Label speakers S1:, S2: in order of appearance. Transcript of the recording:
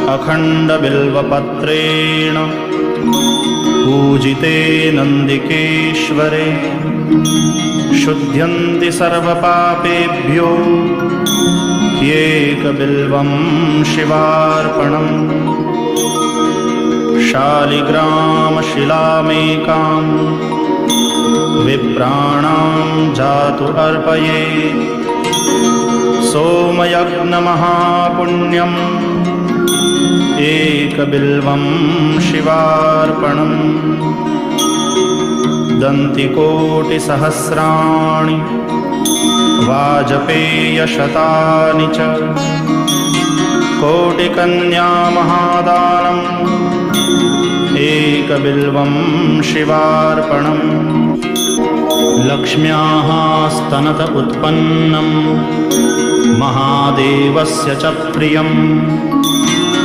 S1: अखण्डबिल्वपत्रेण पूजिते नन्दिकेश्वरे शुध्यन्ति सर्वपापेभ्यो ह्येकबिल्वं शिवार्पणम्। शालिग्रामशिलामेकां विप्राणां जातु अर्पयेत् सोमयज्ञमहापुण्यम् एकबिल्वं शिवार्पणम्। दन्तिकोटिसहस्राणि वाजपेयशतानि च कोटिकन्यामहादानम् एकबिल्वं शिवार्पणम्। लक्ष्म्याः स्तनत उत्पन्नं महादेवस्य च प्रियम्